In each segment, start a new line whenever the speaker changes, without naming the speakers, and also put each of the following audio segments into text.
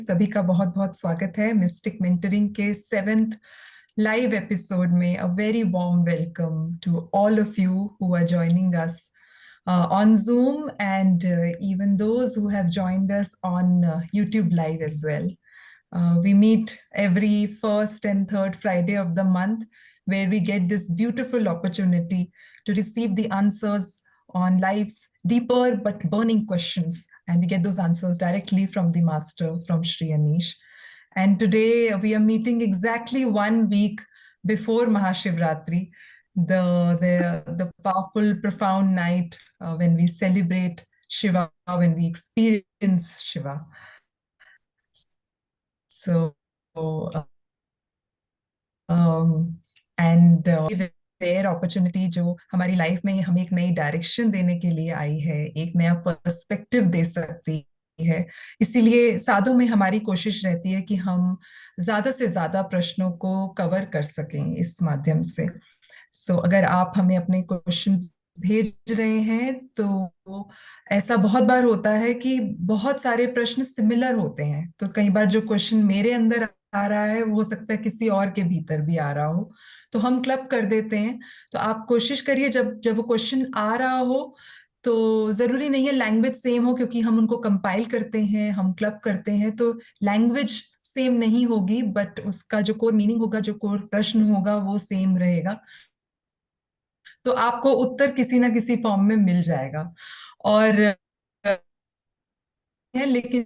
सभी का बहुत बहुत स्वागत है मिस्टिक मेंटरिंग के 7th live episode में. A very warm welcome to all of you who are joining us on Zoom and even those who have joined us on YouTube live as well. We meet every first and third Friday of the month where we get this beautiful opportunity to receive the answers on life's deeper but burning questions. And we get those answers directly from the master, from Sri Anish. And today we are meeting exactly 1 week before Mahashivratri, the powerful, profound night when we celebrate Shiva, when we experience Shiva. So, and rare opportunity जो हमारी life में हमें एक नई direction देने के लिए आई है, एक नया पर्सपेक्टिव दे सकती है. इसीलिए साधो में हमारी कोशिश रहती है कि हम ज्यादा से ज्यादा प्रश्नों को कवर कर सकें इस माध्यम से. सो अगर आप हमें अपने क्वेश्चंस भेज रहे हैं तो ऐसा बहुत बार होता है कि बहुत सारे प्रश्न सिमिलर होते हैं, तो कई बार जो क्वेश्चन मेरे अंदर आ रहा है वो हो सकता है किसी और के भीतर भी आ रहा हो, तो हम क्लब कर देते हैं. तो आप कोशिश करिए जब जब वो क्वेश्चन आ रहा हो, तो जरूरी नहीं है लैंग्वेज सेम हो, क्योंकि हम उनको कंपाइल करते हैं, हम क्लब करते हैं, तो लैंग्वेज सेम नहीं होगी बट उसका जो कोर मीनिंग होगा, जो कोर प्रश्न होगा वो सेम रहेगा. तो आपको उत्तर किसी ना किसी फॉर्म में मिल जाएगा. और लेकिन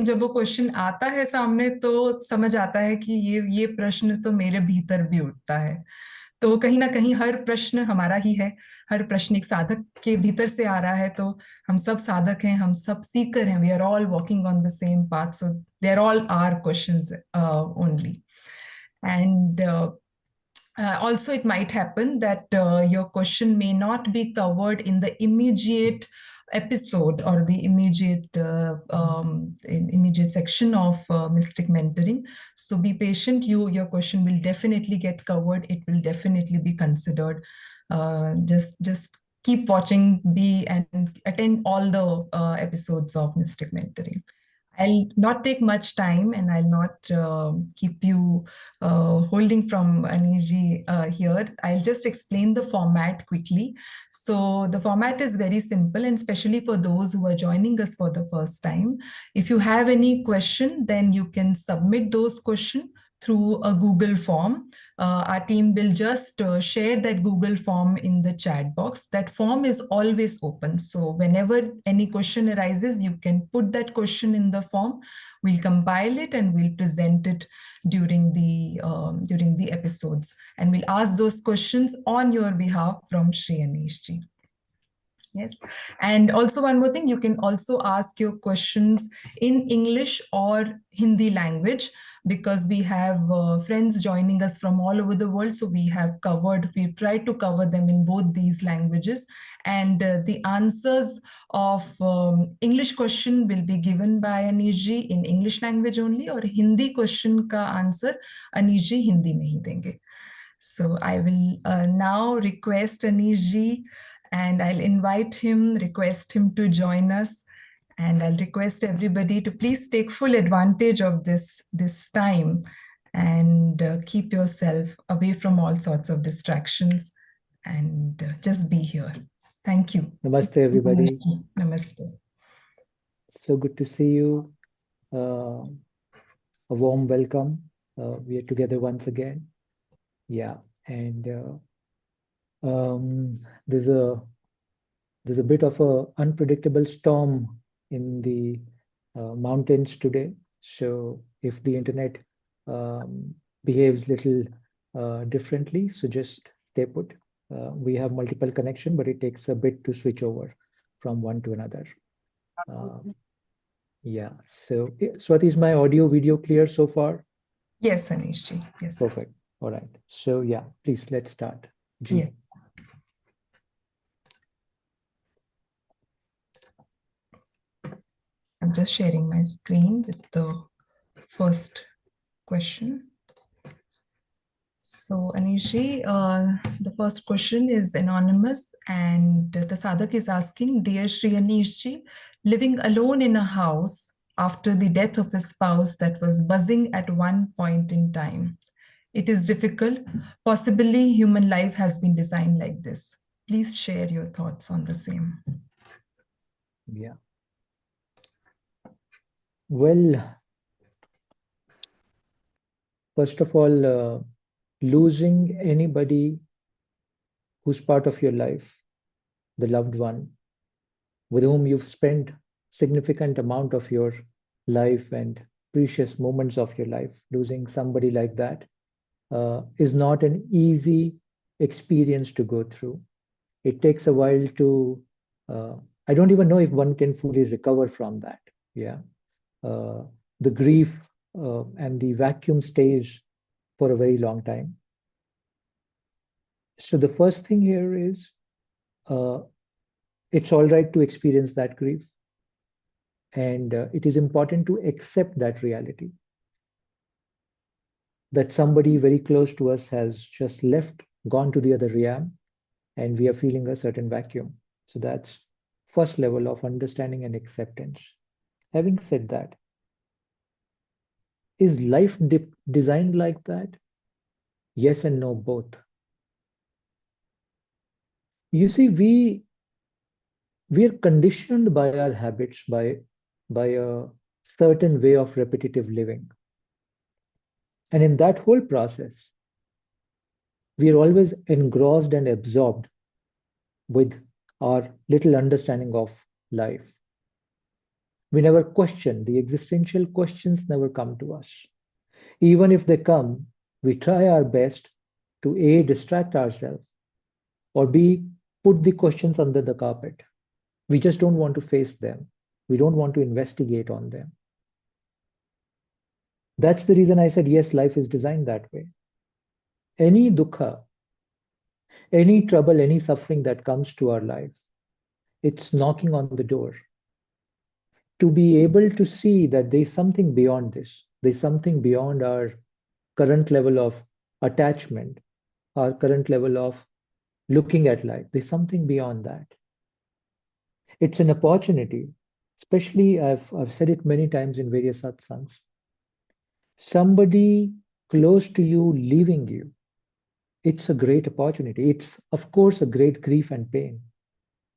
जब वो क्वेश्चन आता है सामने तो समझ आता है कि ये प्रश्न तो मेरे भीतर भी उठता है. तो कहीं ना कहीं हर प्रश्न हमारा ही है, हर प्रश्न एक साधक के भीतर से आ रहा है. तो हम सब साधक हैं, हम सब सीकर हैं. We are all walking on the same path, so they are all our questions only. And also it might happen that your question may not be covered in the immediate episode or the immediate section of mystic mentoring. So be patient. Your question will definitely get covered. It will definitely be considered. Just keep watching, and attend all the episodes of mystic mentoring. I'll not take much time, and I'll not keep you holding from Aniji here. I'll just explain the format quickly. So the format is very simple, and especially for those who are joining us for the first time, if you have any question, then you can submit those questions through a Google form. Our team will just share that Google form in the chat box. That form is always open. So whenever any question arises, you can put that question in the form. We'll compile it and we'll present it during the episodes. And we'll ask those questions on your behalf from Sri Anish ji. Yes. And also one more thing, you can also ask your questions in English or Hindi language, because we have friends joining us from all over the world. So we've tried to cover them in both these languages. And the answers of English question will be given by Anish ji in English language only, or Hindi question ka answer Anish ji Hindi mein hi denge. So I will now request Anish ji, and I'll request him to join us. And I'll request everybody to please take full advantage of this time and keep yourself away from all sorts of distractions and just be here. Thank you.
Namaste, everybody.
Namaste.
So good to see you. A warm welcome. We are together once again. Yeah, and there's a bit of a unpredictable storm in the mountains today. So if the internet behaves little differently, so just stay put. We have multiple connection, but it takes a bit to switch over from one to another. Yeah. So Swati, is my audio video clear so far?
Yes, Anish ji. Yes.
Perfect. All right. So yeah, please let's start. Ji.
Yes. I'm just sharing my screen with the first question. So Anish ji, the first question is anonymous, and the sadhak is asking, Dear Sri Anish ji, living alone in a house, after the death of his spouse that was buzzing at one point in time. It is difficult. Possibly human life has been designed like this. Please share your thoughts on the same.
Yeah. Well, first of all, losing anybody who's part of your life, the loved one, with whom you've spent significant amount of your life and precious moments of your life, losing somebody like that is not an easy experience to go through. It takes a while to, I don't even know if one can fully recover from that. Yeah. Uh, the grief and the vacuum stays for a very long time. So the first thing here is uh, it's all right to experience that grief. And it is important to accept that reality that somebody very close to us has just left, gone to the other realm, and we are feeling a certain vacuum. So that's first level of understanding and acceptance. Having said that, is life designed like that? Yes and no, both. You see, we are conditioned by our habits, by a certain way of repetitive living. And in that whole process, we are always engrossed and absorbed with our little understanding of life. We never question, the existential questions never come to us. Even if they come, we try our best to A, distract ourselves, or B, put the questions under the carpet. We just don't want to face them. We don't want to investigate on them. That's the reason I said, yes, life is designed that way. Any dukkha, any trouble, any suffering that comes to our life, it's knocking on the door. To be able to see that there's something beyond this, there's something beyond our current level of attachment, our current level of looking at life, there's something beyond that. It's an opportunity, especially I've said it many times in various satsangs. Somebody close to you leaving you, it's a great opportunity. It's, of course, a great grief and pain,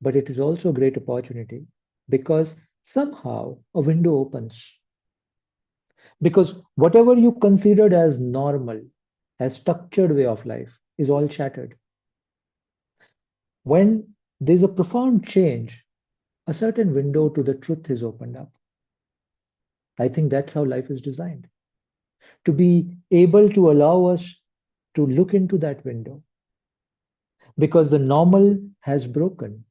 but it is also a great opportunity because somehow a window opens. Because whatever you considered as normal, as structured way of life, is all shattered. When there's a profound change, a certain window to the truth is opened up. I think that's how life is designed. To be able to allow us to look into that window. Because the normal has broken.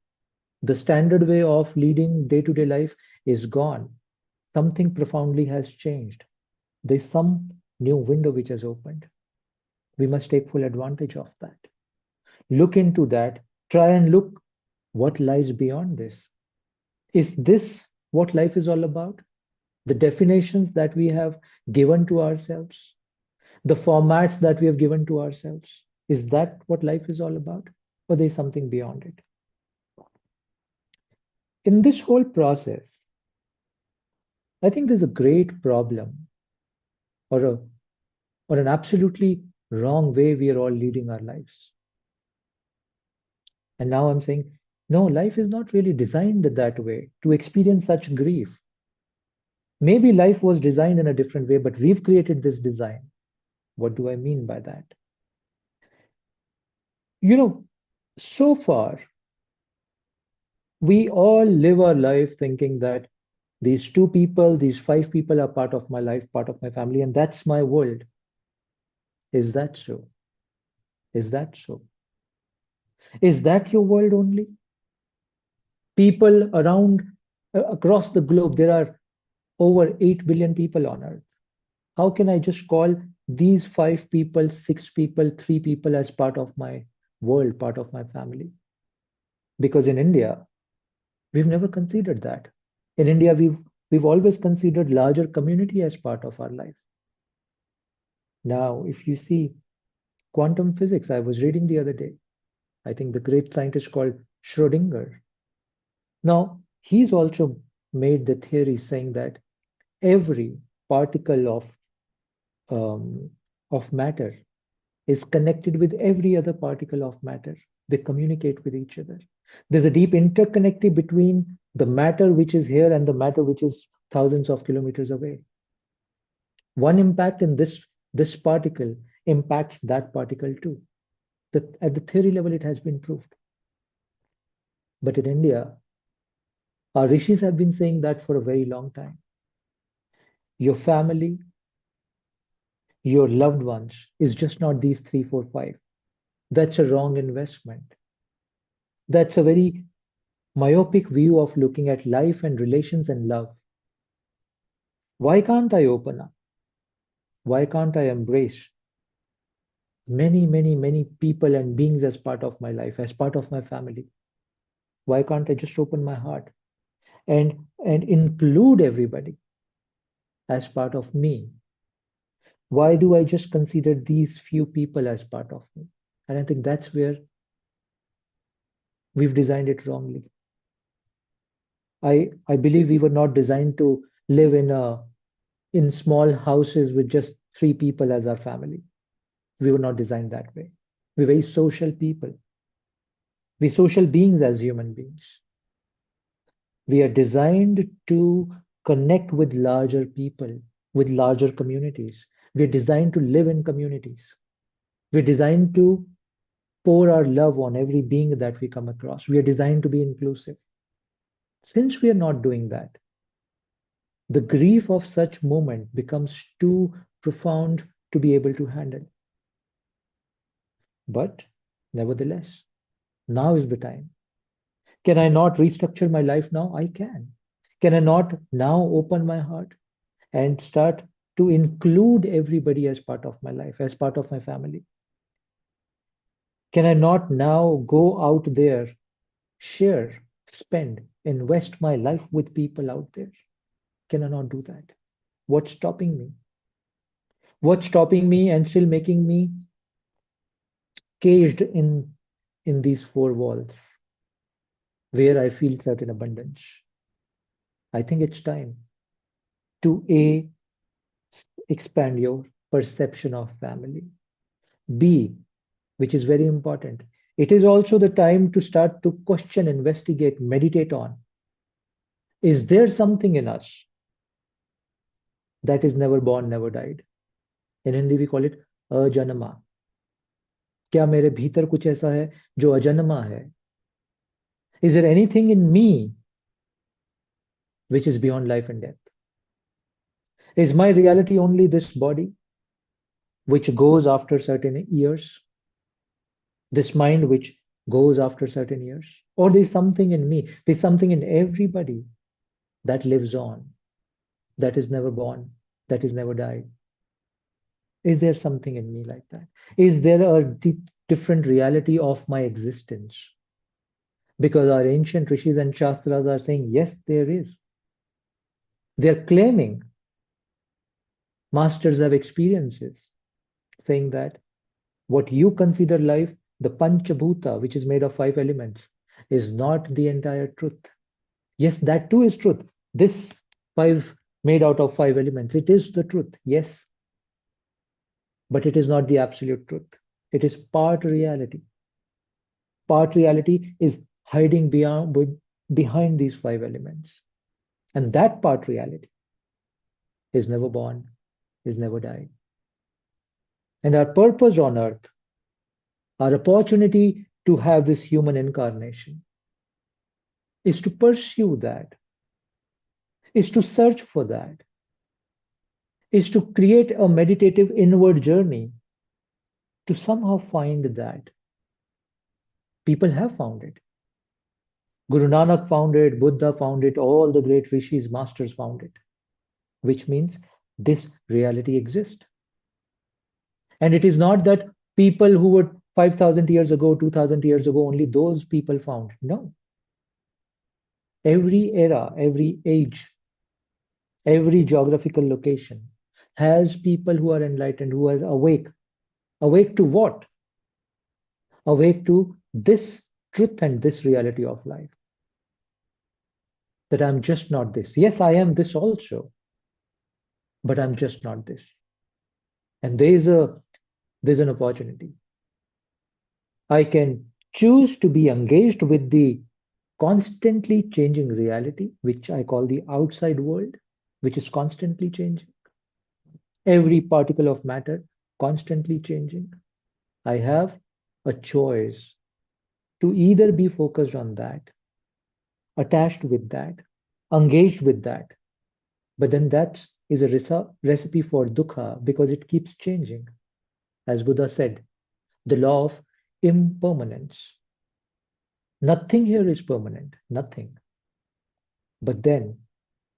The standard way of leading day-to-day life is gone. Something profoundly has changed. There's some new window which has opened. We must take full advantage of that. Look into that. Try and look what lies beyond this. Is this what life is all about? The definitions that we have given to ourselves, the formats that we have given to ourselves, is that what life is all about? Or there's something beyond it? In this whole process, I think there's a great problem or an absolutely wrong way we are all leading our lives. And now I'm saying, no, life is not really designed that way to experience such grief. Maybe life was designed in a different way, but we've created this design. What do I mean by that? You know, so far, we all live our life thinking that these two people, these five people are part of my life, part of my family, and that's my world. Is that so? Is that so? Is that your world only? People around across the globe, there are over 8 billion people on earth. How can I just call these five people, six people, three people as part of my world, part of my family? Because in India, we've never considered that. In India, we've always considered larger community as part of our life. Now, if you see quantum physics, I was reading the other day, I think the great scientist called Schrodinger. Now, he's also made the theory saying that every particle of matter is connected with every other particle of matter. They communicate with each other. There's a deep interconnectivity between the matter which is here and the matter which is thousands of kilometers away. One impact in this particle impacts that particle too. At the theory level, it has been proved. But in India, our rishis have been saying that for a very long time. Your family, your loved ones is just not these three, four, five. That's a wrong investment. That's a very myopic view of looking at life and relations and love. Why can't I open up? Why can't I embrace many, many, many people and beings as part of my life, as part of my family? Why can't I just open my heart and include everybody as part of me? Why do I just consider these few people as part of me? And I think that's where we've designed it wrongly. I believe we were not designed to live in small houses with just three people as our family. We were not designed that way. We're very social people. We're social beings as human beings. We are designed to connect with larger people, with larger communities. We're designed to live in communities. We're designed to pour our love on every being that we come across. We are designed to be inclusive. Since we are not doing that, the grief of such moment becomes too profound to be able to handle. But nevertheless, now is the time. Can I not restructure my life now? I can. Can I not now open my heart and start to include everybody as part of my life, as part of my family? Can I not now go out there, share, spend, invest my life with people out there? Can I not do that? What's stopping me? What's stopping me and still making me caged in these four walls where I feel certain abundance? I think it's time to expand your perception of family. B, which is very important, it is also the time to start to question, investigate, meditate on. Is there something in us that is never born, never died? In Hindi, we call it ajanma. क्या मेरे भीतर कुछ ऐसा है जो अजन्मा है? Is there anything in me which is beyond life and death? Is my reality only this body, which goes after certain years? This mind which goes after certain years? Or there's something in me, there's something in everybody that lives on, that is never born, that is never died? Is there something in me like that? Is there a different reality of my existence? Because our ancient rishis and shastras are saying, yes, there is. They're claiming, masters have experiences, saying that what you consider life, the Panchabhuta, which is made of 5 elements, is not the entire truth. Yes, that too is truth. This 5 made out of 5 elements, it is the truth, yes. But it is not the absolute truth. It is part reality. Part reality is hiding behind these 5 elements. And that part reality is never born, is never died. And our purpose on earth, our opportunity to have this human incarnation, is to pursue that, is to search for that, is to create a meditative inward journey to somehow find that. People have found it. Guru Nanak found it, Buddha found it, all the great rishis, masters found it, which means this reality exists. And it is not that people who were 5,000 years ago, 2,000 years ago, only those people found. No. Every era, every age, every geographical location has people who are enlightened, who are awake. Awake to what? Awake to this truth and this reality of life. That I'm just not this. Yes, I am this also. but I'm just not this. And there's an opportunity. I can choose to be engaged with the constantly changing reality, which I call the outside world, which is constantly changing. Every particle of matter constantly changing. I have a choice to either be focused on that, attached with that, engaged with that. But then that is a recipe for dukkha because it keeps changing. As Buddha said, the law of impermanence. Nothing here is permanent, nothing. But then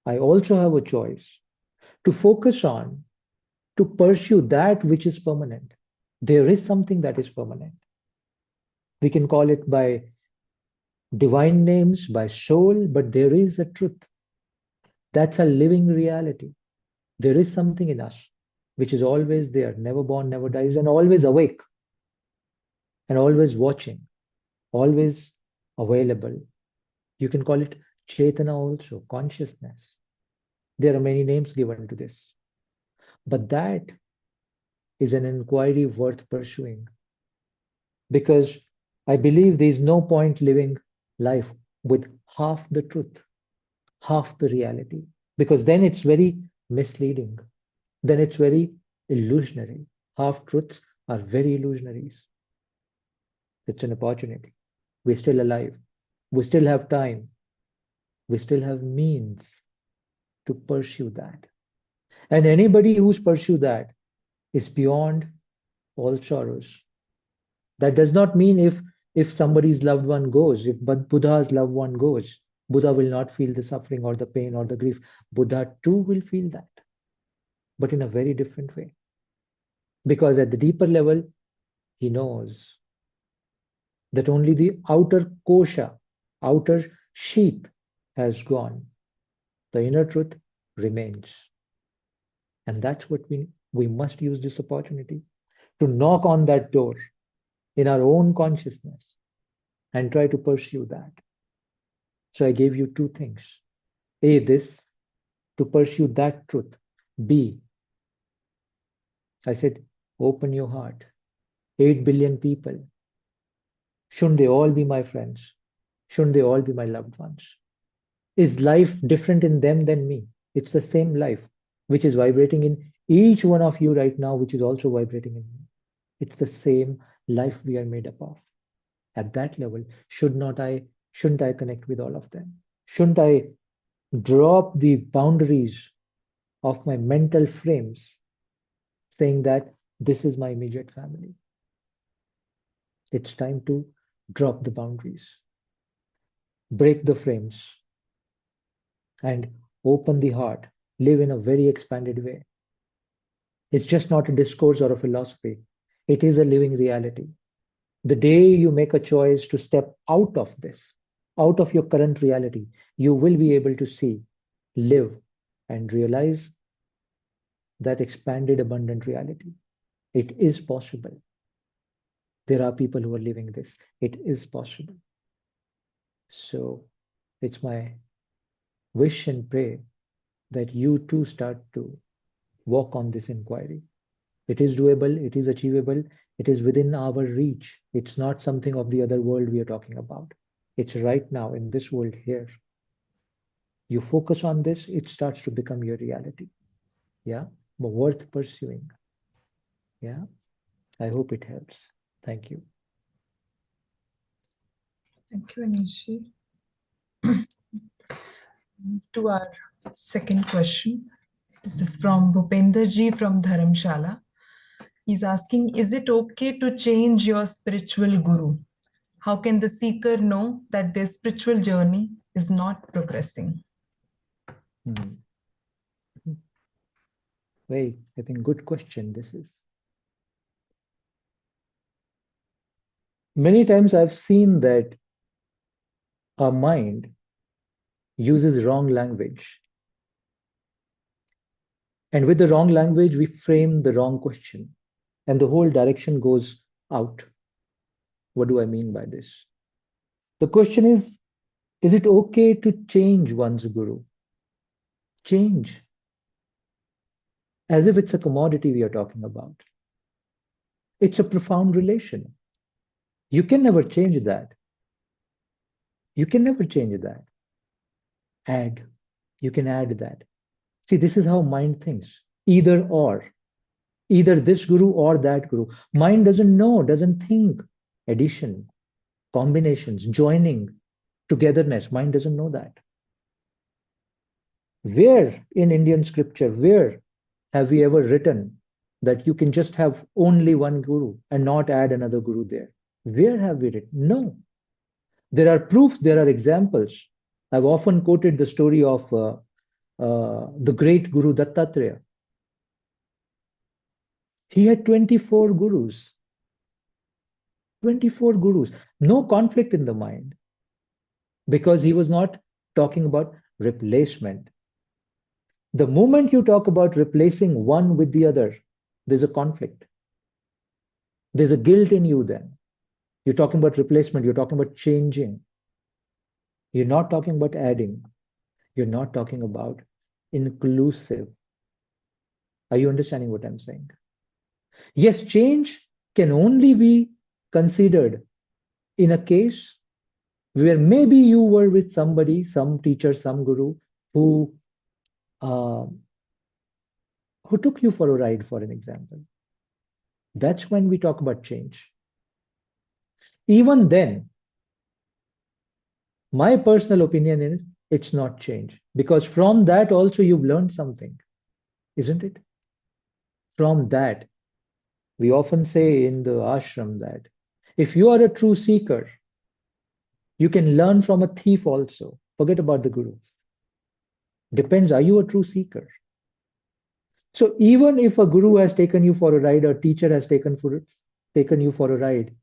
I also have a choice to focus on, to pursue that which is permanent. There is something that is permanent. We can call it by divine names, by soul, but there is a truth. That's a living reality. There is something in us which is always there, never born, never dies, and always awake, and always watching, always available. You can call it Chetana also, consciousness. There are many names given to this. But that is an inquiry worth pursuing because I believe there is no point living life with half the truth, half the reality, because then it's very misleading. Then it's very illusionary. Half truths are very illusionaries. It's an opportunity. We're still alive. We still have time. We still have means to pursue that. And anybody who's pursue that is beyond all sorrows. That does not mean if somebody's loved one goes, if Buddha's loved one goes, Buddha will not feel the suffering or the pain or the grief. Buddha too will feel that, but in a very different way. Because at the deeper level, he knows that only the outer kosha, outer sheath has gone. The inner truth remains. And that's what we must use this opportunity to knock on that door in our own consciousness and try to pursue that. So I gave you two things. A, this, to pursue that truth. B, I said, open your heart. 8 billion people. Shouldn't they all be my friends? Shouldn't they all be my loved ones? Is life different in them than me? It's the same life, which is vibrating in each one of you right now, which is also vibrating in me. It's the same life we are made up of. At that level, shouldn't I connect with all of them? Shouldn't I drop the boundaries of my mental frames, saying that this is my immediate family? It's time to drop the boundaries, break the frames, and open the heart, live in a very expanded way. It's just not a discourse or a philosophy. It is a living reality. The day you make a choice to step out of this, out of your current reality, you will be able to see, live, and realize that expanded, abundant reality. It is possible. There are people who are living this. It is possible. So it's my wish and pray that you too start to walk on this inquiry. It is doable, it is achievable, it is within our reach. It's not something of the other world we are talking about. It's right now in this world here. You focus on this, it starts to become your reality. Yeah, but worth pursuing. Yeah, I hope it helps. Thank you.
Thank you, Anishi. To our second question. This is from Bhupender ji from Dharamshala. He's asking, is it okay to change your spiritual guru? How can the seeker know that their spiritual journey is not progressing?
Hmm. Very, I think, good question this is. Many times I've seen that our mind uses wrong language. And with the wrong language, we frame the wrong question. And the whole direction goes out. What do I mean by this? The question is it okay to change one's guru? Change. as if it's a commodity we are talking about. It's a profound relation. You can never change that. You can never change that. Add. You can add that. See, this is how mind thinks. Either or. Either this guru or that guru. Mind doesn't know, doesn't think. Addition, combinations, joining, togetherness. Mind doesn't know that. Where in Indian scripture, where have we ever written that you can just have only one guru and not add another guru there? Where have we written? No. There are proofs, there are examples. I've often quoted the story of the great Guru Dattatreya. He had 24 gurus. 24 gurus. No conflict in the mind because he was not talking about replacement. The moment you talk about replacing one with the other, there's a conflict. There's a guilt in you then. You're talking about replacement, you're talking about changing. You're not talking about adding. You're not talking about inclusive. Are you understanding what I'm saying? Yes, change can only be considered in a case where maybe you were with somebody, some teacher, some guru, who took you for a ride, for an example. That's when we talk about change. Even then, my personal opinion is it's not change, because from that also you've learned something, isn't it? From that, we often say in the ashram that if you are a true seeker, you can learn from a thief also. Forget about the guru. Depends, are you a true seeker? So even if a guru has taken you for a ride, or teacher has taken you for a ride,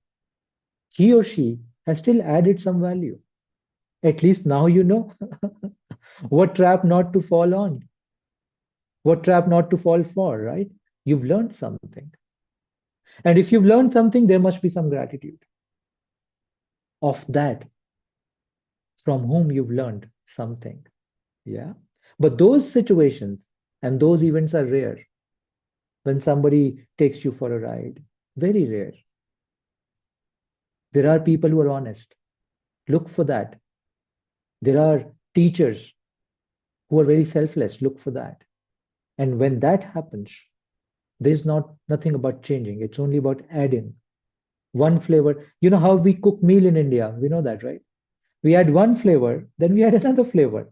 he or she has still added some value. At least now you know what trap not to fall on, what trap not to fall for, right? You've learned something. And if you've learned something, there must be some gratitude of that from whom you've learned something. Yeah. But those situations and those events are rare. When somebody takes you for a ride, very rare. There are people who are honest. Look for that. There are teachers who are very selfless. Look for that. And when that happens, there's nothing about changing. It's only about adding one flavor. You know how we cook meal in India? We know that, right? We add one flavor, then we add another flavor.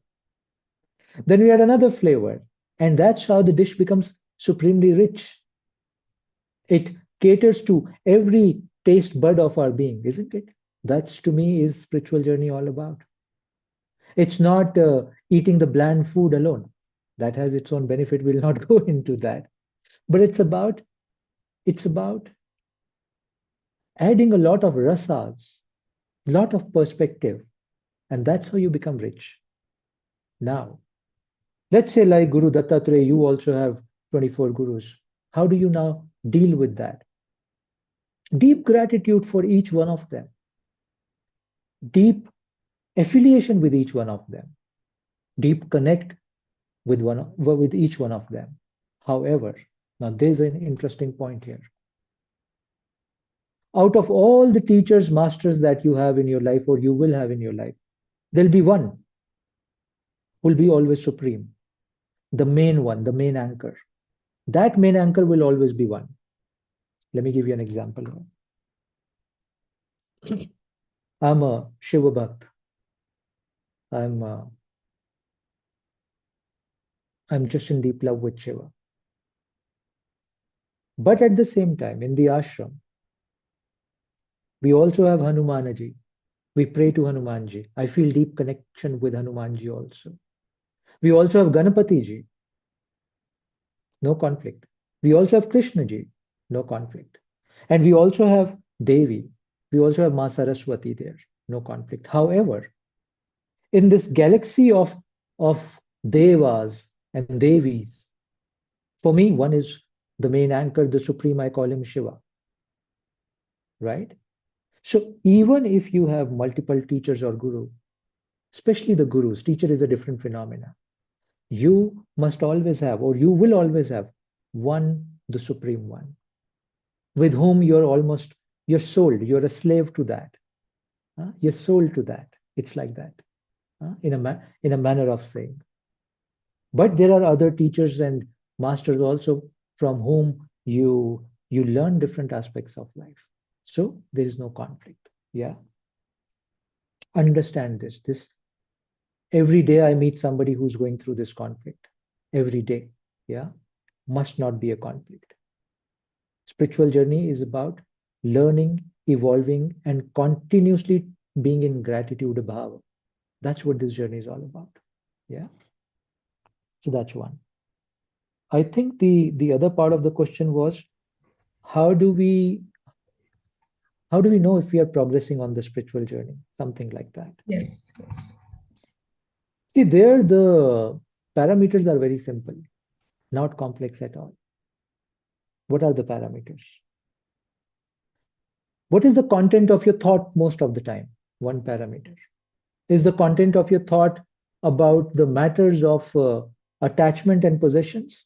Then we add another flavor. And that's how the dish becomes supremely rich. It caters to every taste bud of our being, isn't it? That's, to me, is spiritual journey all about. It's not eating the bland food alone. That has its own benefit. We'll not go into that. But it's about adding a lot of rasas, lot of perspective, and that's how you become rich. Now, let's say like Guru Dattatreya, you also have 24 gurus. How do you now deal with that? Deep gratitude for each one of them. Deep affiliation with each one of them. Deep connect with each one of them. However, now there's an interesting point here. Out of all the teachers, masters that you have in your life, or you will have in your life, there'll be one who will be always supreme. The main one, the main anchor. That main anchor will always be one. Let me give you an example. I'm a Shiva Bhakt. I'm just in deep love with Shiva. But at the same time, in the ashram, we also have Hanumanji. We pray to Hanumanji. I feel deep connection with Hanumanji also. We also have Ganapatiji. No conflict. We also have Krishnaji. No conflict. And we also have Devi. We also have Ma Saraswati there. No conflict. However, in this galaxy of Devas and Devis, for me, one is the main anchor, the supreme. I call him Shiva. Right? So even if you have multiple teachers or guru, especially the gurus, teacher is a different phenomena. You must always have, or you will always have, one, the Supreme One, with whom you're sold, you're a slave to that. You're sold to that. It's like that, in a manner of saying. But there are other teachers and masters also from whom you learn different aspects of life. So there is no conflict. Yeah. Understand this. This every day I meet somebody who's going through this conflict. Every day. Yeah. Must not be a conflict. Spiritual journey is about learning, evolving, and continuously being in gratitude bhava. That's what this journey is all about. Yeah. So that's one. I think the other part of the question was how do we how do we know if we are progressing on the spiritual journey? Something like that.
Yes, yes.
See, there the parameters are very simple, not complex at all. What are the parameters? What is the content of your thought most of the time? One parameter. Is the content of your thought about the matters of attachment and possessions?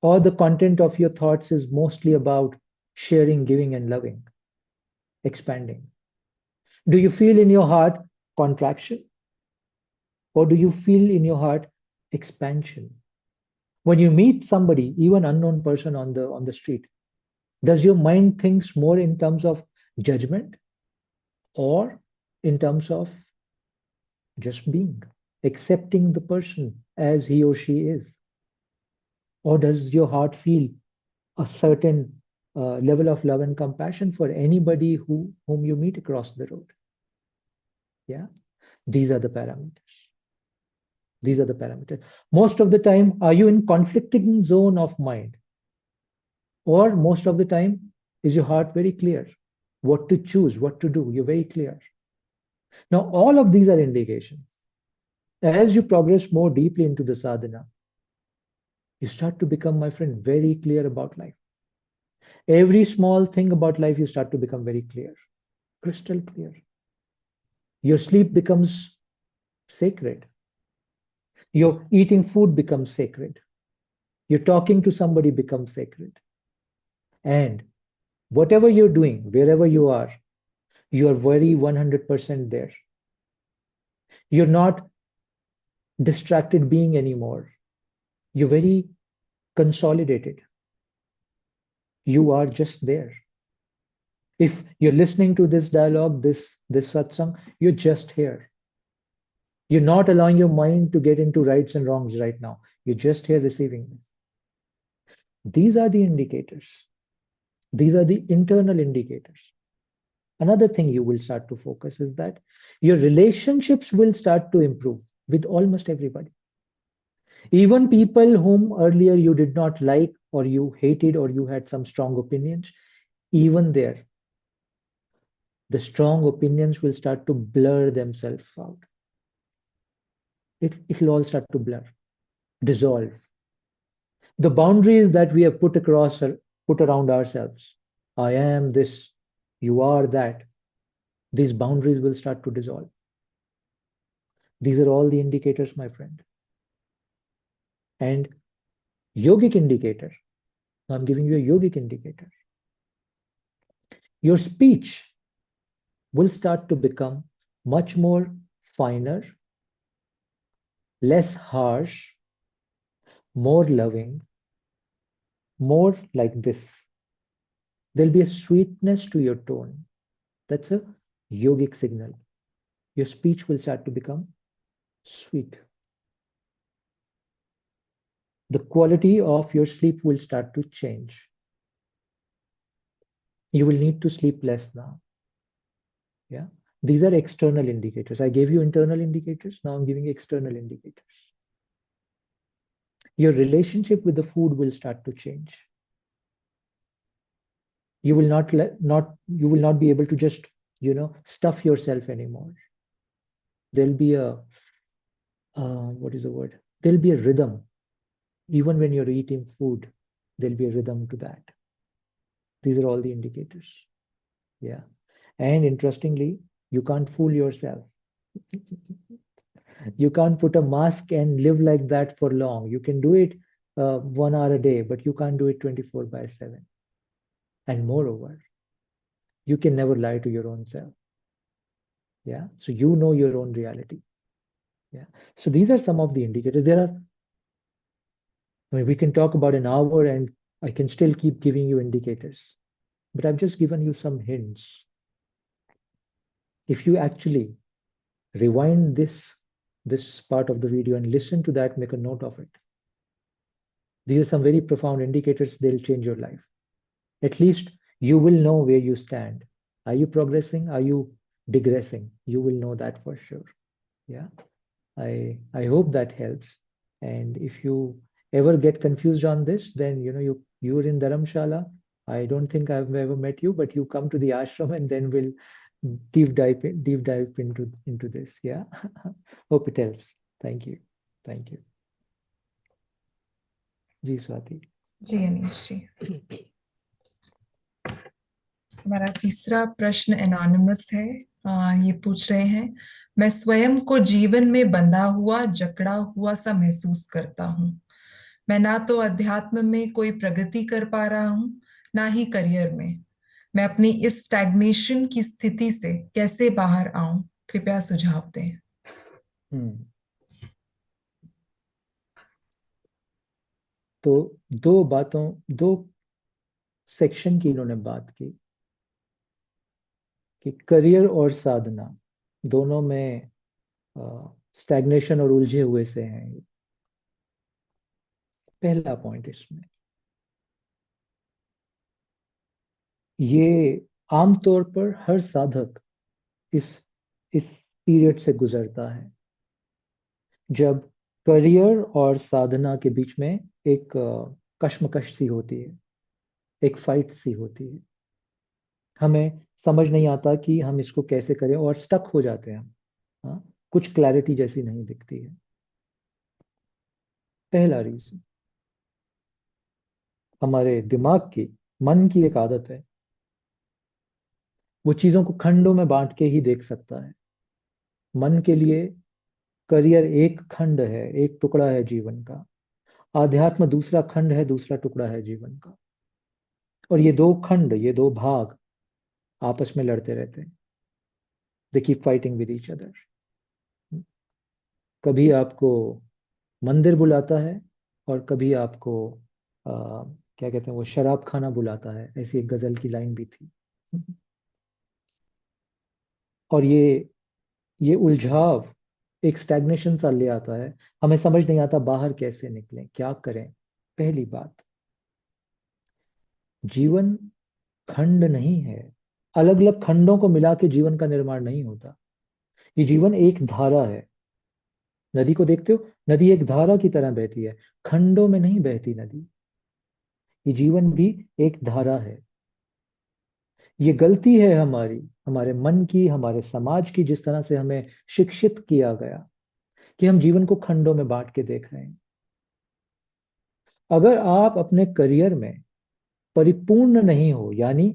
Or the content of your thoughts is mostly about sharing, giving, and loving, expanding? Do you feel in your heart contraction? Or do you feel in your heart expansion? When you meet somebody, even unknown person on the street, does your mind thinks more in terms of judgment or in terms of just being, accepting the person as he or she is? Or does your heart feel a certain level of love and compassion for anybody whom you meet across the road? Yeah, these are the parameters. These are the parameters. Most of the time, are you in conflicting zone of mind? Or most of the time, is your heart very clear? What to choose, what to do, you're very clear. Now, all of these are indications. As you progress more deeply into the sadhana, you start to become, my friend, very clear about life. Every small thing about life, you start to become very clear, crystal clear. Your sleep becomes sacred. Your eating food becomes sacred. Your talking to somebody becomes sacred. And whatever you're doing, wherever you are very 100% there. You're not distracted being anymore. You're very consolidated. You are just there. If you're listening to this dialogue, this satsang, you're just here. You're not allowing your mind to get into rights and wrongs right now. You're just here receiving this. These are the indicators. These are the internal indicators. Another thing you will start to focus is that your relationships will start to improve with almost everybody. Even people whom earlier you did not like or you hated or you had some strong opinions, even there, the strong opinions will start to blur themselves out. It'll all start to blur, dissolve. The boundaries that we have put around ourselves. I am this, you are that. These boundaries will start to dissolve. These are all the indicators, my friend. And yogic indicator. I'm giving you a yogic indicator. Your speech will start to become much more finer, less harsh, more loving, more like this. There'll be a sweetness to your tone. That's a yogic signal. Your speech will start to become sweet. The quality of your sleep will start to change. You will need to sleep less now. Yeah. These are external indicators. I gave you internal indicators. Now I'm giving you external indicators. Your relationship with the food will start to change. You will not be able to just stuff yourself anymore. There'll be a what is the word? There'll be a rhythm. Even when you're eating food, there'll be a rhythm to that. These are all the indicators. Yeah. And interestingly, you can't fool yourself. You can't put a mask and live like that for long. You can do it 1 hour a day, but you can't do it 24/7. And moreover, you can never lie to your own self. Yeah. So you know your own reality. Yeah. So these are some of the indicators. I mean, we can talk about an hour and I can still keep giving you indicators, but I've just given you some hints. If you actually rewind this part of the video and listen to that, make a note of it. These are some very profound indicators. They'll change your life. At least you will know where you stand. Are you progressing? Are you digressing? You will know that for sure. Yeah. I hope that helps. And if you ever get confused on this, then you're in Dharamshala. I don't think I've ever met you, but you come to the ashram and then we'll deep dive into this. Yeah. Hope it helps. Thank you. Thank you. जी स्वाति.
जी अनीश जी. हमारा तीसरा प्रश्न anonymous है. ये पूछ रहे हैं, मैं स्वयं को जीवन में बंधा हुआ जकड़ा हुआ सा महसूस करता हूँ. मैं ना तो अध्यात्म में कोई प्रगति कर पा रहा हूँ, ना ही करियर में. मैं अपनी इस स्टैग्नेशन की स्थिति से कैसे बाहर आऊं? कृपया सुझाव दें.
तो दो सेक्शन की इन्होंने बात की कि करियर और साधना दोनों में स्टैग्नेशन और उलझे हुए से हैं. पहला पॉइंट इसमें, ये आमतौर पर हर साधक इस पीरियड से गुजरता है, जब करियर और साधना के बीच में एक कश्मकश सी होती है, एक फाइट सी होती है. हमें समझ नहीं आता कि हम इसको कैसे करें और स्टक हो जाते हैं हम. हाँ, कुछ क्लैरिटी जैसी नहीं दिखती है. पहला रीजन, हमारे दिमाग की, मन की एक आदत है, वो चीजों को खंडों में बांट के ही देख सकता है. मन के लिए करियर एक खंड है, एक टुकड़ा है जीवन का. आध्यात्म दूसरा खंड है, दूसरा टुकड़ा है जीवन का. और ये दो खंड, ये दो भाग आपस में लड़ते रहते हैं. They keep fighting with each other. कभी आपको मंदिर बुलाता है और कभी आपको क्या कहते हैं, वो शराब खाना बुलाता है. ऐसी एक गजल की लाइन भी थी. और ये उलझाव एक स्टैग्नेशन सा ले आता है. हमें समझ नहीं आता बाहर कैसे निकलें, क्या करें. पहली बात, जीवन खंड नहीं है. अलग अलग खंडों को मिला के जीवन का निर्माण नहीं होता. ये जीवन एक धारा है. नदी को देखते हो, नदी एक धारा की तरह बहती है, खंडों में नहीं बहती नदी. ये जीवन भी एक धारा है. ये गलती है हमारी, हमारे मन की, हमारे समाज की, जिस तरह से हमें शिक्षित किया गया कि हम जीवन को खंडों में बांट के देख रहे हैं. अगर आप अपने करियर में परिपूर्ण नहीं हो, यानी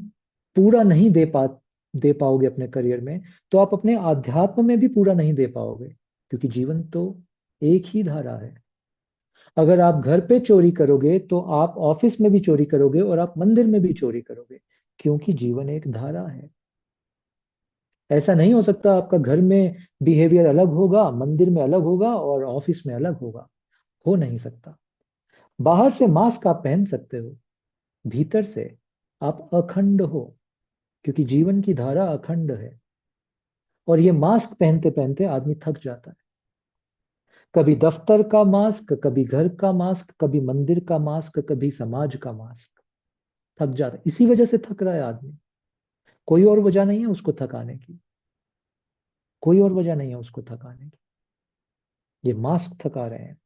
पूरा नहीं दे पाओगे अपने करियर में, तो आप अपने आध्यात्म में भी पूरा नहीं दे पाओगे, क्योंकि जीवन तो एक ही धारा है. अगर आप घर पे चोरी करोगे तो आप ऑफिस में भी चोरी करोगे और आप मंदिर में भी चोरी करोगे, क्योंकि जीवन एक धारा है. ऐसा नहीं हो सकता आपका घर में बिहेवियर अलग होगा, मंदिर में अलग होगा और ऑफिस में अलग होगा. हो नहीं सकता. बाहर से मास्क आप पहन सकते हो, भीतर से आप अखंड हो, क्योंकि जीवन की धारा अखंड है. और ये मास्क पहनते पहनते आदमी थक जाता है. कभी दफ्तर का मास्क, कभी घर का मास्क, कभी मंदिर का मास्क, कभी समाज का मास्क. थक जाता है. इसी वजह से थक रहा है आदमी. कोई और वजह नहीं है उसको थकाने की. कोई और वजह नहीं है उसको थकाने की. ये मास्क थका रहे हैं.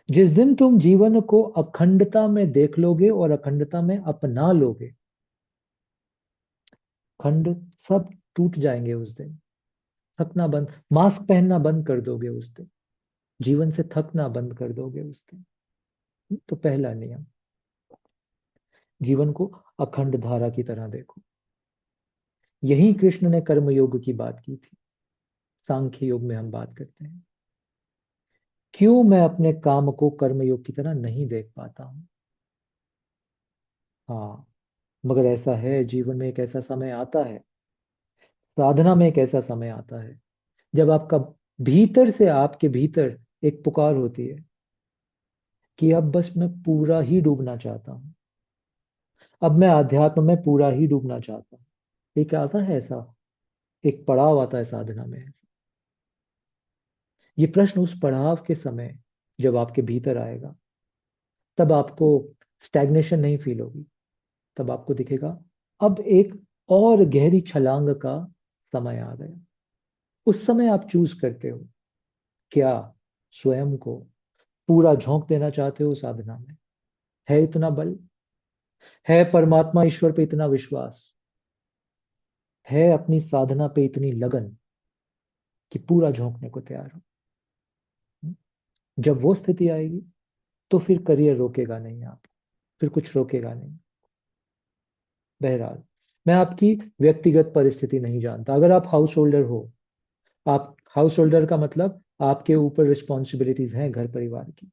जिस दिन तुम जीवन को अखंडता में देख लोगे और अखंडता में अपना लोगे, खंड सब टूट जाएंगे उस दिन. थकना बंद, मास्क पहनना बंद कर दोगे उस दिन. जीवन से थकना बंद कर दोगे उस दिन. तो पहला नियम, जीवन को अखंड धारा की तरह देखो. यही कृष्ण ने कर्म योग की बात की थी. सांख्य योग में हम बात करते हैं क्यों मैं अपने काम को कर्मयोग की तरह नहीं देख पाता हूं? हाँ, मगर ऐसा है, जीवन में एक ऐसा समय आता है, साधना में एक ऐसा समय आता है, जब आपका भीतर से, आपके भीतर एक पुकार होती है कि अब बस मैं पूरा ही डूबना चाहता हूँ, अब मैं आध्यात्म में पूरा ही डूबना चाहता हूँ। एक आता है ऐसा, एक पड़ाव आता है साधना में ऐसा। ये प्रश्न उस पड़ाव के समय जब आपके भीतर आएगा, तब आपको स्टैग्नेशन नहीं फील होगी, तब आपको दिखेगा अब एक और गहरी छलांग का समय आ गया। उस समय आप चूज करते हो, क्या स्वयं को पूरा झोंक देना चाहते हो साधना में? है इतना बल, है परमात्मा ईश्वर पे इतना विश्वास, है अपनी साधना पे इतनी लगन कि पूरा झोंकने को तैयार हो? जब वो स्थिति आएगी, तो फिर करियर रोकेगा नहीं आपको, फिर कुछ रोकेगा नहीं। बहरहाल, मैं आपकी व्यक्तिगत परिस्थिति नहीं जानता। अगर आप हाउस होल्डर हो, आप हाउस होल्डर का मतलब आपके ऊपर रिस्पॉन्सिबिलिटीज हैं घर परिवार की,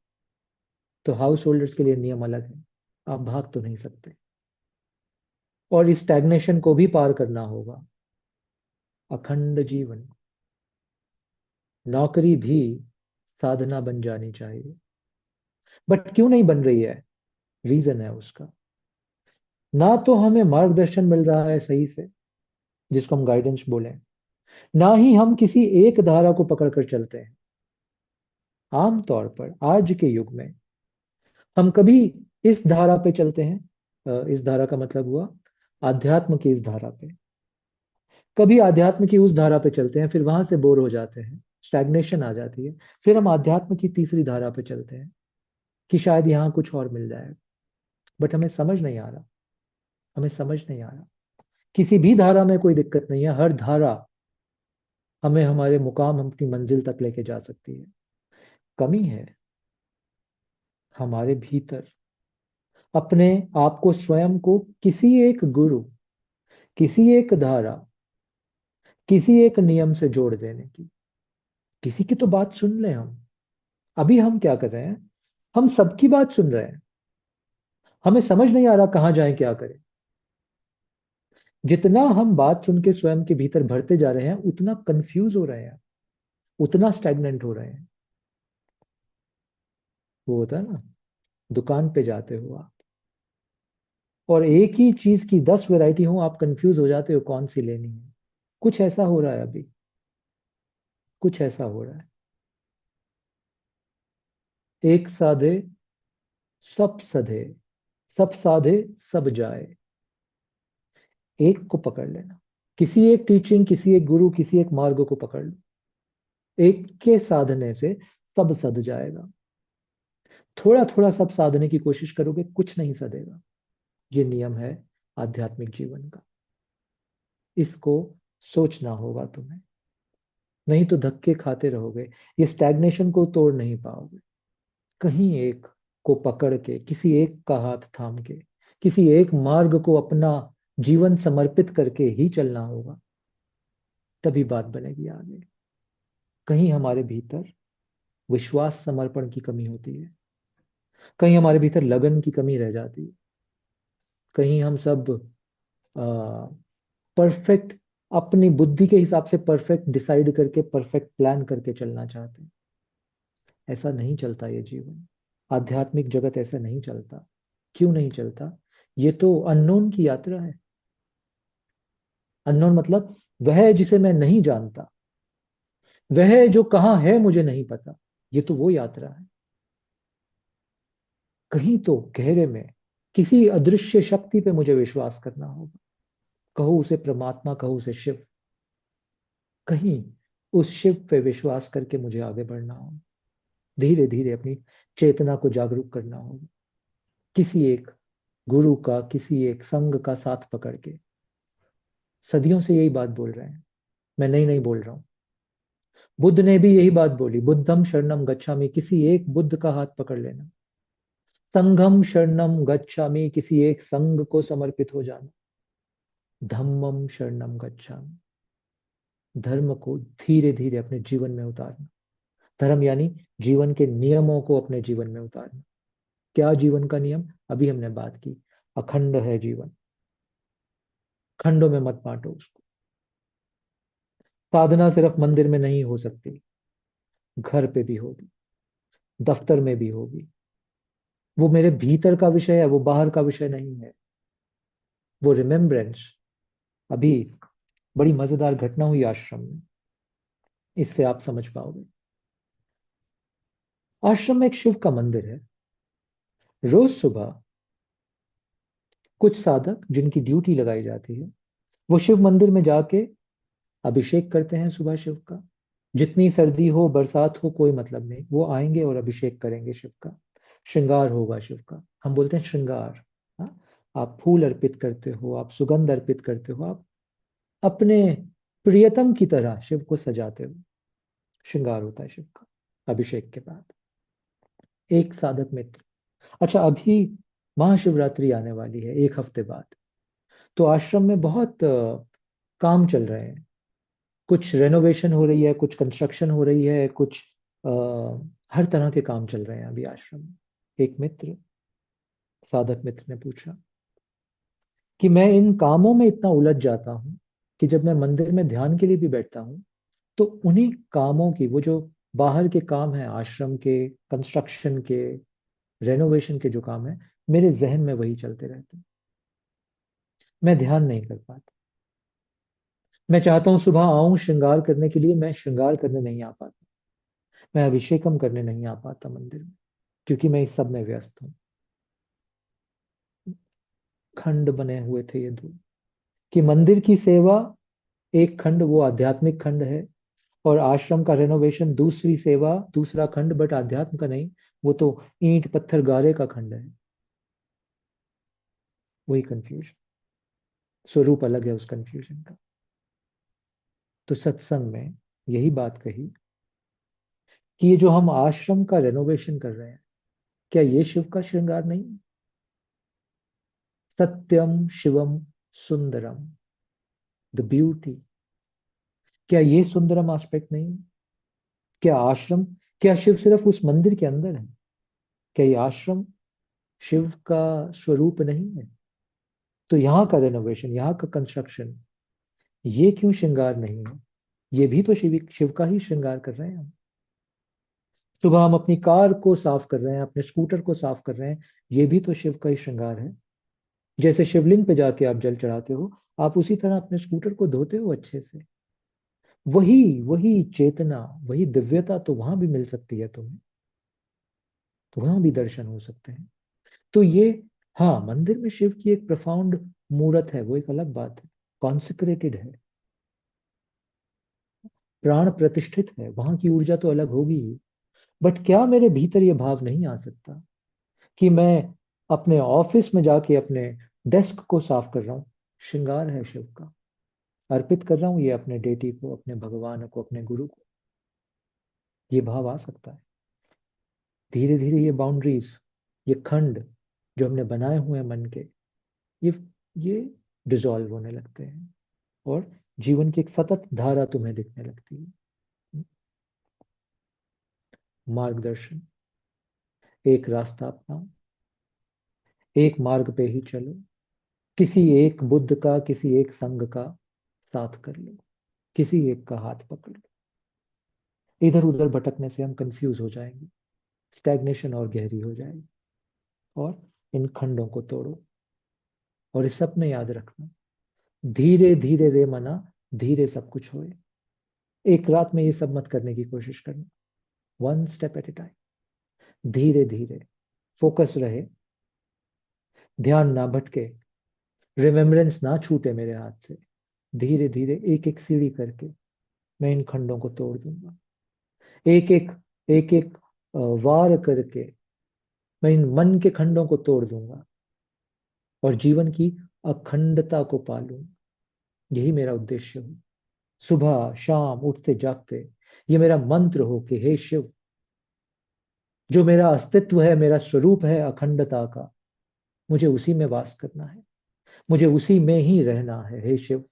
तो हाउस होल्डर्स के लिए नियम अलग है, आप भाग तो नहीं सकते। और इस स्टैग्नेशन को भी पार करना होगा। अखंड जीवन, नौकरी भी साधना बन जानी चाहिए। बट क्यों नहीं बन रही है? रीजन है उसका, ना तो हमें मार्गदर्शन मिल रहा है सही से, जिसको हम गाइडेंस बोले, ना ही हम किसी एक धारा को पकड़कर चलते हैं। आमतौर पर आज के युग में हम कभी इस धारा पे चलते हैं, इस धारा का मतलब हुआ आध्यात्म की इस धारा पे, कभी आध्यात्म की उस धारा पे चलते हैं, फिर वहां से बोर हो जाते हैं, स्टैग्नेशन आ जाती है, फिर हम आध्यात्म की तीसरी धारा पे चलते हैं कि शायद यहाँ कुछ और मिल जाए। बट हमें समझ नहीं आ रहा, हमें समझ नहीं आ रहा। किसी भी धारा में कोई दिक्कत नहीं है, हर धारा हमें हमारे मुकाम, अपनी मंजिल तक लेके जा सकती है। कमी है हमारे भीतर, अपने आप को, स्वयं को किसी एक गुरु, किसी एक धारा, किसी एक नियम से जोड़ देने की। किसी की तो बात सुन ले हम। अभी हम क्या कर रहे हैं, हम सबकी बात सुन रहे हैं, हमें समझ नहीं आ रहा कहाँ जाएं, क्या करें। जितना हम बात सुन के स्वयं के भीतर भरते जा रहे हैं, उतना कंफ्यूज हो रहे हैं, उतना स्टैग्नेंट हो रहे हैं। वो होता है ना, दुकान पे जाते हो आप, और एक ही चीज की 10 वैरायटी हो, आप कंफ्यूज हो जाते हो कौन सी लेनी है। कुछ ऐसा हो रहा है अभी, कुछ ऐसा हो रहा है। एक साधे सब सधे, सब साधे सब जाए। एक को पकड़ लेना, किसी एक टीचिंग, किसी एक गुरु, किसी एक मार्ग को पकड़ लो। एक के साधने से सब सध जाएगा। थोड़ा थोड़ा सब साधने की कोशिश करोगे, कुछ नहीं सधेगा। ये नियम है आध्यात्मिक जीवन का। इसको सोचना होगा तुम्हें, नहीं तो धक्के खाते रहोगे, ये स्टैग्नेशन को तोड़ नहीं पाओगे। कहीं एक को पकड़ के, किसी एक का हाथ थाम के, किसी एक मार्ग को अपना जीवन समर्पित करके ही चलना होगा, तभी बात बनेगी आगे। कहीं हमारे भीतर विश्वास समर्पण की कमी होती है, कहीं हमारे भीतर लगन की कमी रह जाती है, कहीं हम सब परफेक्ट, अपनी बुद्धि के हिसाब से परफेक्ट डिसाइड करके, परफेक्ट प्लान करके चलना चाहते हैं। ऐसा नहीं चलता ये जीवन, आध्यात्मिक जगत ऐसा नहीं चलता। क्यों नहीं चलता? ये तो अननोन की यात्रा है। अननोन मतलब वह जिसे मैं नहीं जानता, वह जो कहाँ है मुझे नहीं पता। ये तो वो यात्रा है। कहीं तो गहरे में किसी अदृश्य शक्ति पे मुझे विश्वास करना होगा, कहो उसे परमात्मा, कहो उसे शिव। कहीं उस शिव पे विश्वास करके मुझे आगे बढ़ना होगा, धीरे धीरे अपनी चेतना को जागरूक करना होगा, किसी एक गुरु का, किसी एक संघ का साथ पकड़ के। सदियों से यही बात बोल रहे हैं, मैं नहीं नहीं बोल रहा हूं। बुद्ध ने भी यही बात बोली, बुद्धम शरणम गच्छामि, किसी एक बुद्ध का हाथ पकड़ लेना। संघम शरणम गच्छामि, किसी एक संघ को समर्पित हो जाना। धम्मम शरणम गच्छामि, धर्म को धीरे धीरे अपने जीवन में उतारना। धर्म यानी जीवन के नियमों को अपने जीवन में उतारना। क्या जीवन का नियम? अभी हमने बात की, अखंड है जीवन, खंडों में मत बांटो उसको। साधना सिर्फ मंदिर में नहीं हो सकती, घर पे भी होगी, दफ्तर में भी होगी। वो मेरे भीतर का विषय है, वो बाहर का विषय नहीं है। वो रिमेम्बरेंस। अभी बड़ी मजेदार घटना हुई आश्रम में, इससे आप समझ पाओगे। आश्रम में एक शिव का मंदिर है। रोज सुबह कुछ साधक जिनकी ड्यूटी लगाई जाती है, वो शिव मंदिर में जाके अभिषेक करते हैं सुबह शिव का। जितनी सर्दी हो बरसात हो कोई मतलब नहीं, वो आएंगे और अभिषेक करेंगे शिव का। श्रृंगार होगा शिव का, हम बोलते हैं श्रृंगार। हाँ? आप फूल अर्पित करते हो, आप सुगंध अर्पित करते हो, आप अपने प्रियतम की तरह शिव को सजाते हो। श्रृंगार होता है शिव का अभिषेक के बाद। एक साधक मित्र, अच्छा अभी महाशिवरात्रि आने वाली है 1 हफ्ते बाद, तो आश्रम में बहुत काम चल रहे हैं। कुछ रेनोवेशन हो रही है, कुछ कंस्ट्रक्शन हो रही है, कुछ आ, हर तरह के काम चल रहे हैं अभी आश्रम में। एक मित्र, साधक मित्र ने पूछा कि मैं इन कामों में इतना उलझ जाता हूँ कि जब मैं मंदिर में ध्यान के लिए भी बैठता हूँ, तो उन्हीं कामों की, वो जो बाहर के काम है आश्रम के, कंस्ट्रक्शन के, रेनोवेशन के जो काम है, मेरे जहन में वही चलते रहते हैं। मैं ध्यान नहीं कर पाता। मैं चाहता हूँ सुबह आऊं श्रृंगार करने के लिए, मैं श्रृंगार करने नहीं आ पाता। मैं अभिषेकम करने नहीं आ पाता मंदिर में, क्योंकि मैं इस सब में व्यस्त हूँ। खंड बने हुए थे ये दो, कि मंदिर की सेवा एक खंड, वो आध्यात्मिक खंड है, और आश्रम का रेनोवेशन दूसरी सेवा, दूसरा खंड, बट आध्यात्म का नहीं। वो तो ईंट पत्थर गारे का खंड है। वही कंफ्यूजन, स्वरूप अलग है उस कंफ्यूजन का। तो सत्संग में यही बात कही कि ये जो हम आश्रम का रेनोवेशन कर रहे हैं, क्या ये शिव का श्रृंगार नहीं है? सत्यम शिवम सुंदरम, द ब्यूटी। क्या ये सुंदरम एस्पेक्ट नहीं है? क्या आश्रम, क्या शिव सिर्फ उस मंदिर के अंदर है? क्या ये आश्रम शिव का स्वरूप नहीं है? तो यहाँ का रेनोवेशन, यहाँ का कंस्ट्रक्शन, ये क्यों श्रृंगार नहीं है? ये भी तो शिव शिव का ही श्रृंगार कर रहे हैं हम। सुबह हम अपनी कार को साफ कर रहे हैं, अपने स्कूटर को साफ कर रहे हैं, ये भी तो शिव का ही श्रृंगार है। जैसे शिवलिंग पे जाके आप जल चढ़ाते हो, आप उसी तरह अपने स्कूटर को धोते हो अच्छे से। वही वही चेतना, वही दिव्यता तो वहां भी मिल सकती है तुम्हें, तो वहां भी दर्शन हो सकते हैं। तो ये, हाँ, मंदिर में शिव की एक प्रफाउंड मूर्त है, वो एक अलग बात है, कॉन्सिक्रेटेड है, प्राण प्रतिष्ठित है, वहां की ऊर्जा तो अलग होगी ही। बट क्या मेरे भीतर ये भाव नहीं आ सकता कि मैं अपने ऑफिस में जाके अपने डेस्क को साफ कर रहा हूँ, श्रृंगार है शिव का, अर्पित कर रहा हूँ ये अपने डेटी को, अपने भगवान को, अपने गुरु को। ये भाव आ सकता है। धीरे धीरे ये बाउंड्रीज, ये खंड जो हमने बनाए हुए हैं मन के, ये ये डिसॉल्व होने लगते हैं, और जीवन की एक सतत धारा तुम्हें दिखने लगती है। मार्गदर्शन, एक रास्ता अपनाओ, एक मार्ग पे ही चलो, किसी एक बुद्ध का, किसी एक संघ का साथ कर लो, किसी एक का हाथ पकड़ लो। इधर उधर भटकने से हम कंफ्यूज हो जाएंगे, स्टैग्नेशन और गहरी हो जाएगी। और इन खंडों को तोड़ो, और इस सब में याद रखना, धीरे धीरे रे मना, धीरे सब कुछ होए। एक रात में ये सब मत करने की कोशिश करना, one step at A time, धीरे धीरे, फोकस रहे, ध्यान ना भटके, रिमेम्बरेंस ना छूटे मेरे हाथ से। धीरे धीरे एक एक सीढ़ी करके मैं इन खंडों को तोड़ दूंगा। एक एक, एक एक वार करके मैं इन मन के खंडों को तोड़ दूंगा, और जीवन की अखंडता को पालूंगा। यही मेरा उद्देश्य हो। सुबह शाम उठते जागते ये मेरा मंत्र हो कि हे शिव, जो मेरा अस्तित्व है, मेरा स्वरूप है अखंडता का, मुझे उसी में वास करना है, मुझे उसी में ही रहना है। हे शिव,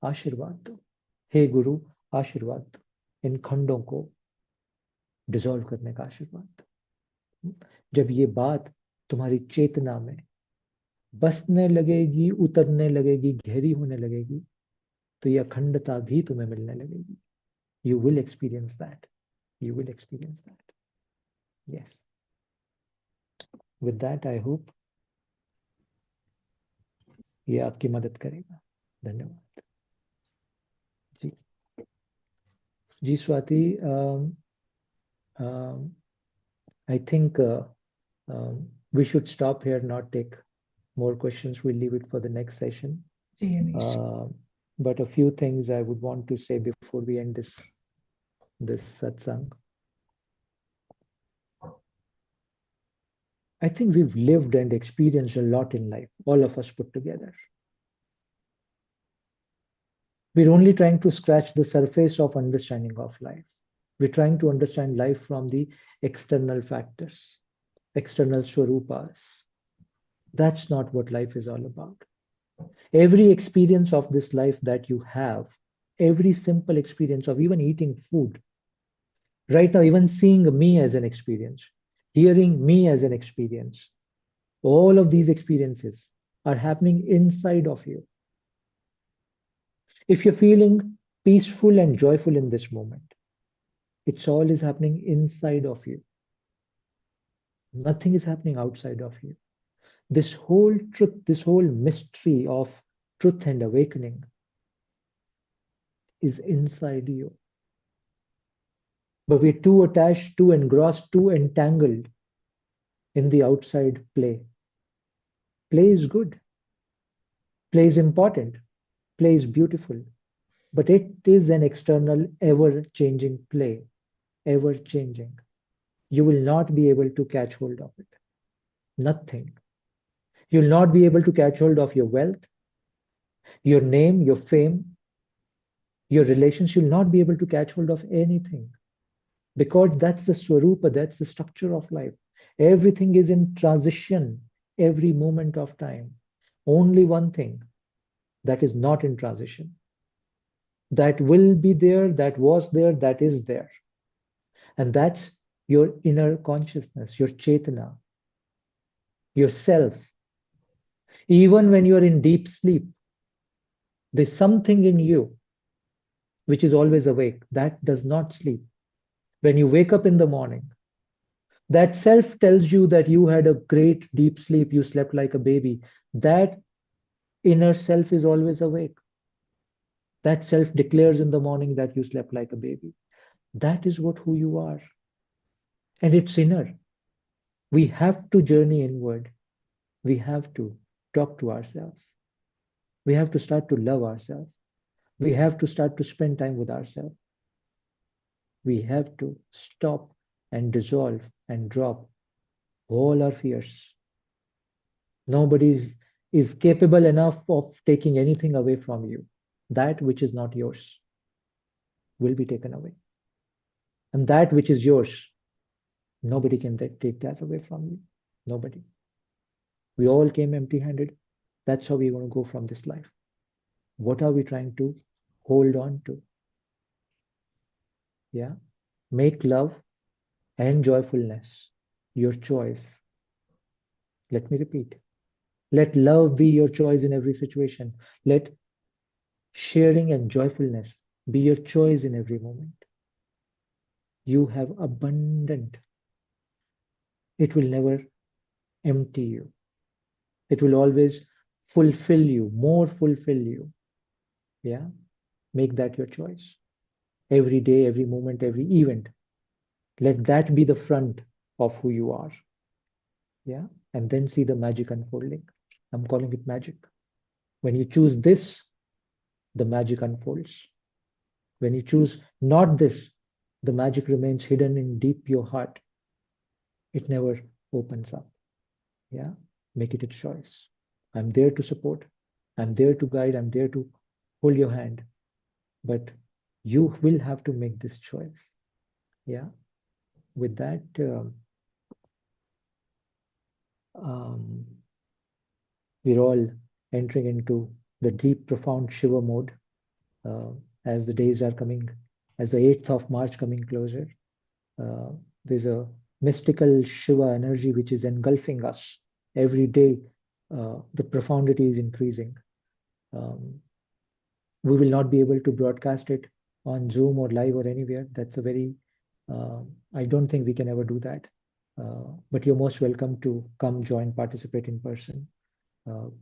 आशीर्वाद दो। हे गुरु, आशीर्वाद दो। इन खंडों को डिसॉल्व करने का आशीर्वाद। जब ये बात तुम्हारी चेतना में बसने लगेगी, उतरने लगेगी, गहरी होने लगेगी, तो ये अखंडता भी तुम्हें मिलने लगेगी। You will experience that, you will experience that. Yes, with that I hope ये आपकी मदद करेगा। धन्यवाद जी। जी Swati, I think we should stop here, not take more questions. We'll leave it for the next session.
Sri Anish.
But a few things I would want to say before we end this satsang. I think we've lived and experienced a lot in life, all of us put together. We're only trying to scratch the surface of understanding of life. We're trying to understand life from the external factors, external swarupas. That's not what life is all about. Every experience of this life that you have, every simple experience of even eating food, right now, even seeing me as an experience, hearing me as an experience, all of these experiences are happening inside of you. If you're feeling peaceful and joyful in this moment, it's all is happening inside of you. Nothing is happening outside of you. This whole truth, this whole mystery of truth and awakening is inside you. But we're too attached, too engrossed, too entangled in the outside play. Play is good. Play is important. Play is beautiful. But it is an external, ever-changing play. Ever-changing. You will not be able to catch hold of it. Nothing. You'll not be able to catch hold of your wealth, your name, your fame, your relations. You'll not be able to catch hold of anything. Because that's the swarupa, that's the structure of life. Everything is in transition every moment of time. Only one thing that is not in transition, that will be there, that was there, that is there. And that's your inner consciousness, your chetana, yourself. Even when you're in deep sleep, there's something in you which is always awake, that does not sleep. When you wake up in the morning, that self tells you that you had a great deep sleep, you slept like a baby. That inner self is always awake. That self declares in the morning that you slept like a baby. That is what who you are. And it's inner. We have to journey inward. We have to talk to ourselves. We have to start to love ourselves. We have to start to spend time with ourselves. We have to stop and dissolve and drop all our fears. Nobody is capable enough of taking anything away from you. That which is not yours will be taken away. And that which is yours, nobody can take that away from you. Nobody. We all came empty-handed. That's how we're going to go from this life. What are we trying to hold on to? Yeah. Make love and joyfulness your choice. Let me repeat. Let love be your choice in every situation. Let sharing and joyfulness be your choice in every moment. You have abundant. It will never empty you. It will always fulfill you, more fulfill you. Yeah. Make that your choice. Every day, every moment, every event. Let that be the front of who you are. Yeah. And then see the magic unfolding. I'm calling it magic. When you choose this, the magic unfolds. When you choose not this, the magic remains hidden in deep your heart. It never opens up. Yeah. Make it a choice. I'm there to support. I'm there to guide. I'm there to hold your hand. But you will have to make this choice. Yeah. With that, we're all entering into the deep, profound Shiva mode as the days are coming, as the 8th of March coming closer. There's a mystical Shiva energy which is engulfing us every day. The profundity is increasing. We will not be able to broadcast it on Zoom or live or anywhere. That's a very, I don't think we can ever do that. But you're most welcome to come join, participate in person.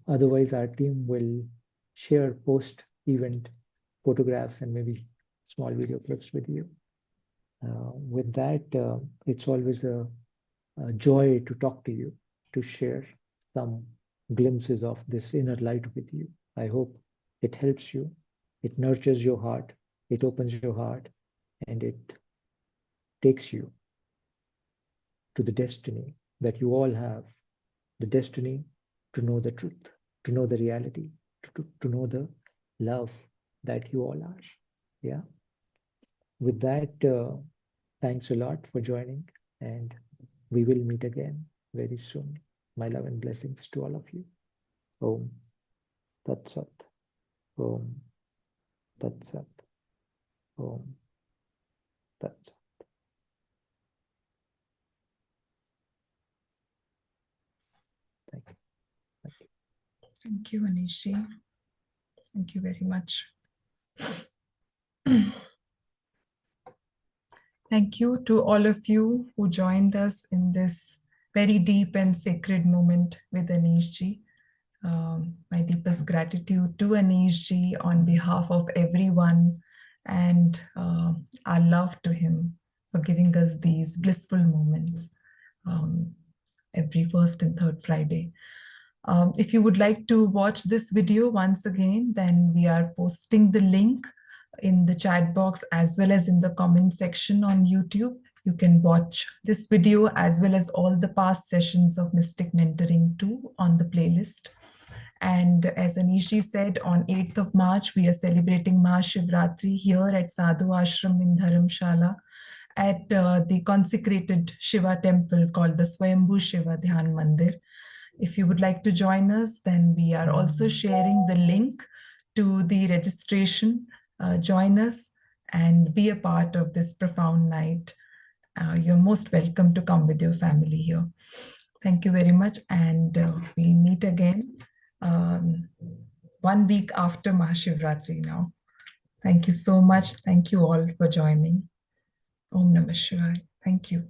Otherwise, our team will share post-event photographs and maybe small video clips with you. With that, it's always a joy to talk to you, to share some glimpses of this inner light with you. I hope it helps you, it nurtures your heart, it opens your heart, and it takes you to the destiny that you all have, the destiny to know the truth, to know the reality, to know the love that you all are. Yeah. With that, thanks a lot for joining, and we will meet again very soon. My love and blessings to all of you. Om Tat Sat. Om Tat Sat. Om Tat Sat. Thank you. Thank you.
Thank you, Anish. Thank you very much. Thank you to all of you who joined us in this very deep and sacred moment with Anish. My deepest gratitude to Anish on behalf of everyone, and our love to him for giving us these blissful moments every first and third Friday. If you would like to watch this video once again, then we are posting the link in the chat box as well as in the comment section on YouTube. You can watch this video as well as all the past sessions of Mystic Mentoring too on the playlist. And as Anish said, on 8th of March, we are celebrating Mahashivratri here at Sadho Ashram in Dharamshala at the consecrated Shiva temple called the Swayambhu Shiva Dhyan Mandir. If you would like to join us, then we are also sharing the link to the registration. Join us and be a part of this profound night. You're most welcome to come with your family here. Thank you very much, and we'll meet again 1 week after Mahashivratri now. Thank you so much. Thank you all for joining. Om Namah Shivaya. Thank you.